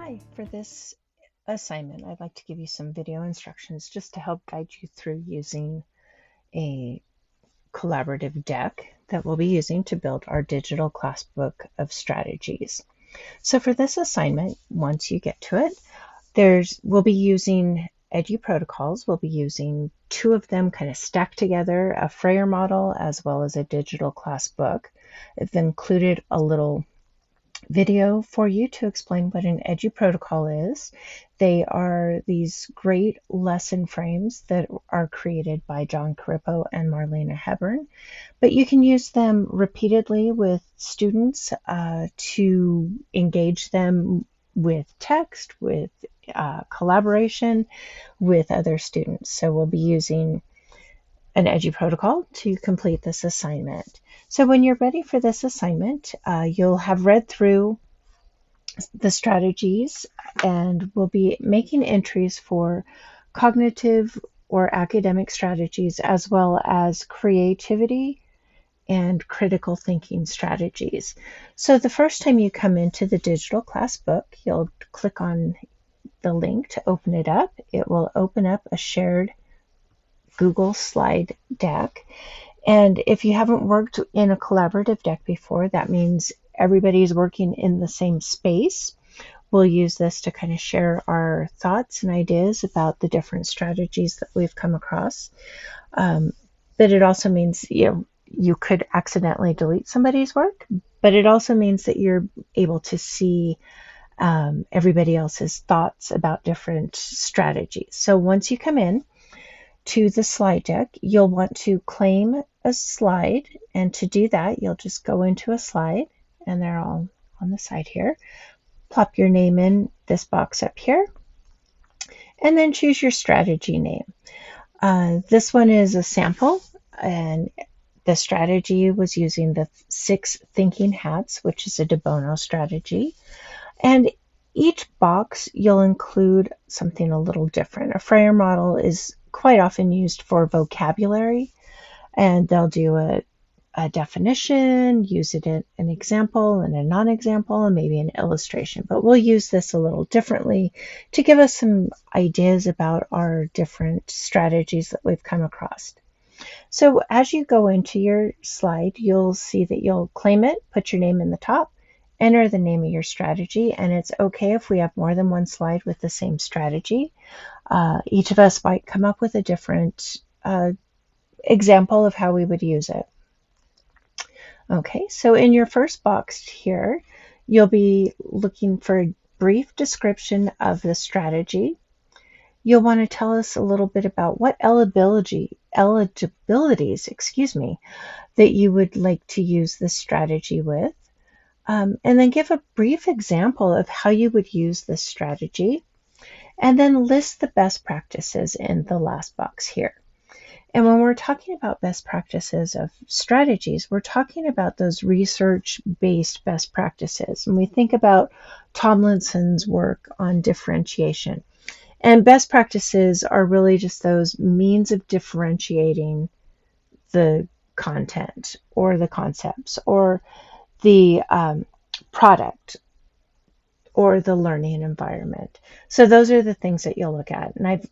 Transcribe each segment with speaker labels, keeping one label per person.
Speaker 1: Hi, for this assignment, I'd like to give you some video instructions just to help guide you through using a collaborative deck that we'll be using to build our digital class book of strategies. So for this assignment, once you get to it, we'll be using EduProtocols. We'll be using two of them kind of stacked together, a Frayer model as well as a digital class book. I've included a little video for you to explain what an EduProtocol is. They are these great lesson frames that are created by John Carippo and Marlena Hebern, but you can use them repeatedly with students to engage them with text, with collaboration with other students. So we'll be using an EduProtocol to complete this assignment. So when you're ready for this assignment, you'll have read through the strategies and we'll be making entries for cognitive or academic strategies as well as creativity and critical thinking strategies. So the first time you come into the digital class book, you'll click on the link to open it up. It will open up a shared Google slide deck. And if you haven't worked in a collaborative deck before, that means everybody's working in the same space. We'll use this to kind of share our thoughts and ideas about the different strategies that we've come across. But it also means you could accidentally delete somebody's work, but it also means that you're able to see everybody else's thoughts about different strategies. So once you come in to the slide deck, you'll want to claim a slide, and to do that, you'll just go into a slide, and they're all on the side here. Plop your name in this box up here, and then choose your strategy name. This one is a sample, and the strategy was using the 6 thinking hats, which is a De Bono strategy. And each box, you'll include something a little different. A Frayer model is quite often used for vocabulary, and they'll do a definition, use it in an example and a non-example, and maybe an illustration. But we'll use this a little differently to give us some ideas about our different strategies that we've come across. So as you go into your slide, you'll see that you'll claim it, put your name in the top, enter the name of your strategy, and it's okay if we have more than one slide with the same strategy. Each of us might come up with a different example of how we would use it. Okay, so in your first box here, you'll be looking for a brief description of the strategy. You'll want to tell us a little bit about what eligibilities, that you would like to use this strategy with. And then give a brief example of how you would use this strategy, and then list the best practices in the last box here. And when we're talking about best practices of strategies, we're talking about those research-based best practices. And we think about Tomlinson's work on differentiation. And best practices are really just those means of differentiating the content or the concepts or the product or the learning environment. So those are the things that you'll look at. And I've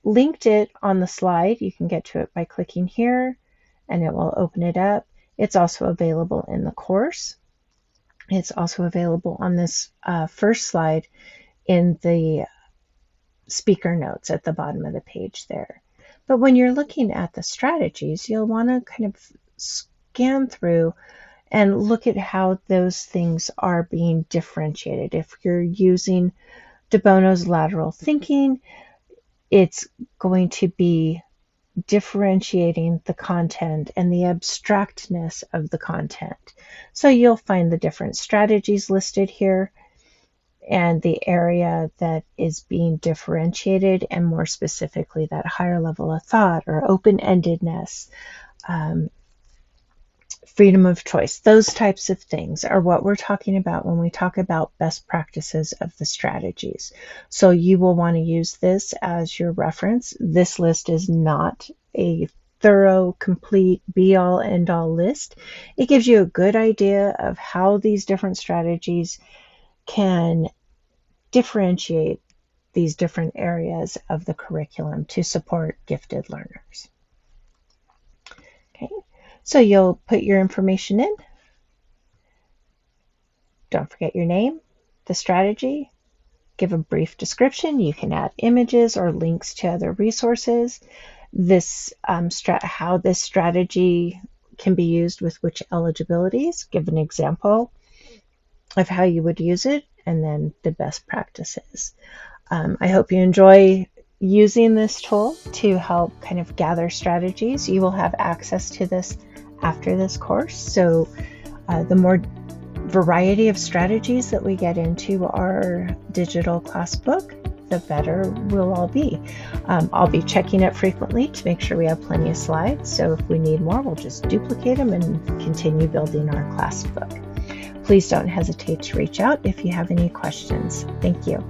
Speaker 1: linked it on the slide. You can get to it by clicking here and it will open it up. It's also available in the course. It's also available on this first slide in the speaker notes at the bottom of the page there. But when you're looking at the strategies, you'll want to kind of scan through and look at how those things are being differentiated. If you're using De Bono's lateral thinking, it's going to be differentiating the content and the abstractness of the content. So you'll find the different strategies listed here and the area that is being differentiated, and more specifically that higher level of thought or open-endedness, freedom of choice. Those types of things are what we're talking about when we talk about best practices of the strategies. So you will want to use this as your reference. This list is not a thorough, complete, be-all, end-all list. It gives you a good idea of how these different strategies can differentiate these different areas of the curriculum to support gifted learners. Okay, so you'll put your information in. Don't forget your name, the strategy, give a brief description. You can add images or links to other resources. How this strategy can be used with which eligibilities. Give an example of how you would use it, and then the best practices. I hope you enjoy using this tool to help kind of gather strategies. You will have access to this after this course. So the more variety of strategies that we get into our digital class book, the better we'll all be. I'll be checking it frequently to make sure we have plenty of slides. So if we need more, we'll just duplicate them and continue building our class book. Please don't hesitate to reach out if you have any questions. Thank you.